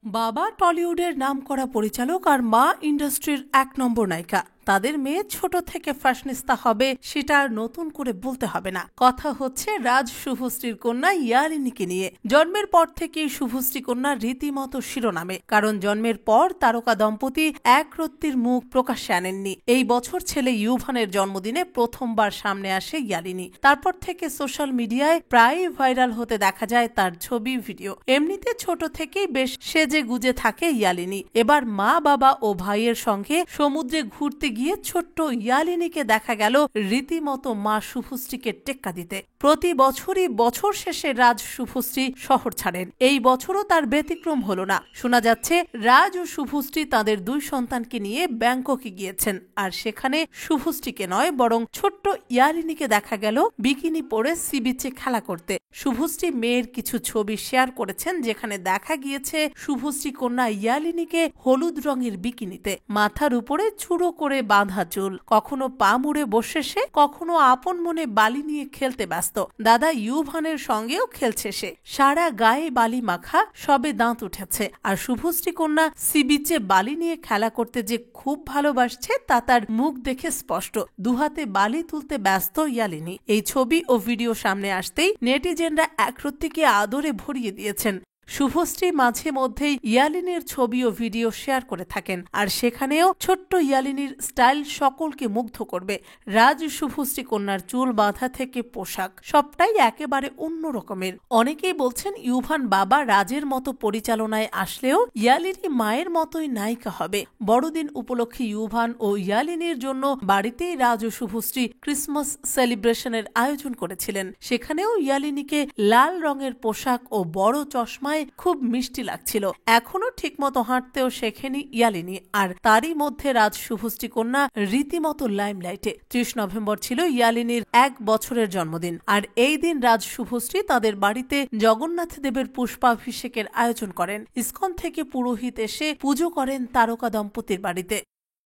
বাবা টলিউডের নামকরা পরিচালক আর মা ইন্ডাস্ট্রির ১ নম্বর নায়িকা। তাদের মেয়ে ছোট থেকে ফ্যাশনিস্তা হবে সেটা আর নতুন করে বলতে হবে না। কথা হচ্ছে রাজ শুভশ্রীর কন্যা ইয়ালিনীকে নিয়ে। জন্মের পর থেকেই শুভশ্রী কন্যা রীতিমতো শিরোনামে, কারণ জন্মের পর তারকা দম্পতি এক রত্তির মুখ প্রকাশ্যে আনেননি। এই বছর ছেলে ইউভানের জন্মদিনে প্রথমবার সামনে আসে ইয়ালিনী। তারপর থেকে সোশ্যাল মিডিয়ায় প্রায়ই ভাইরাল হতে দেখা যায় তার ছবি, ভিডিও। এমনিতে ছোট থেকেই বেশ সেজে গুজে থাকে ইয়ালিনী। এবার মা, বাবা ও ভাইয়ের সঙ্গে সমুদ্রে ঘুরতে গিয়ে ছোট্ট ইয়ালিনীকে দেখা গেল রীতিমতো মা শুভশ্রীকে টেক্কা দিতে। প্রতি বছরই বছর শেষে রাজ শুভশ্রী শহর ছাড়েন। এই বছরও তার ব্যতিক্রম হলো না। শোনা যাচ্ছে রাজ ও শুভশ্রী তাদের 2 সন্তানকে নিয়ে ব্যাংককে গিয়েছেন, আর সেখানে শুভশ্রীকে নয় বরং ছোট্ট ইয়ালিনীকে দেখা গেল বিকিনি পরে সি বিচে খেলা করতে। শুভশ্রী মেয়ের কিছু ছবি শেয়ার করেছেন, যেখানে দেখা গিয়েছে শুভশ্রী কন্যা ইয়ালিনীকে হলুদ রঙের বিকিনিতে, মাথার উপরে চূড়ো করে বাঁধা চুল, কখনো পা মুড়ে বসে সে, কখনো আপন মনে বালি নিয়ে খেলতে ব্যস্ত। দাদা ইউভানের সঙ্গেও খেলছে সে। সারা গায়ে বালি মাখা, সবে দাঁত উঠেছে। আর শুভশ্রী কন্যা সি বিচে বালি নিয়ে খেলা করতে যে খুব ভালোবাসছে তা তার মুখ দেখে স্পষ্ট। দুহাতে বালি তুলতে ব্যস্ত ইয়ালিনী। এই ছবি ও ভিডিও সামনে আসতেই নেটিজেনরা একরত্তিকে আদরে ভরিয়ে দিয়েছেন। শুভশ্রী মাঝে মধ্যেই ইয়ালিনীর ছবি ও ভিডিও শেয়ার করে থাকেন, আর সেখানেও ছোট্ট ইয়ালিনীর স্টাইল সকলকে মুগ্ধ করবে। রাজ শুভশ্রী কন্যার চুল বাঁধা থেকে পোশাক সবটাই একেবারে অন্য রকমের। অনেকেই বলছেন ইউভান বাবা রাজের মতো পরিচালনায় আসলেও ইয়ালিনী মায়ের মতোই নায়িকা হবে। বড়দিন উপলক্ষে ইউভান ও ইয়ালিনীর জন্য বাড়িতেই রাজ ও শুভশ্রী ক্রিসমাস সেলিব্রেশনের আয়োজন করেছিলেন। সেখানেও ইয়ালিনীকে লাল রঙের পোশাক ও বড় চশমা খুব মিষ্টি লাগছিল। এখনো ঠিকমতো হাঁটতেও শেখেনি ইয়ালিনী, আর তারই মধ্যে রাজ শুভশ্রী কন্যা রীতিমতো লাইমলাইটে। 30 নভেম্বর ছিল ইয়ালিনীর 1 বছরের জন্মদিন, আর এই দিন রাজ শুভশ্রী তাদের বাড়িতে জগন্নাথ দেবের পুষ্পাভিষেকের আয়োজন করেন। ইসকন থেকে পুরোহিত এসে পুজো করেন তারকা দম্পতির বাড়িতে।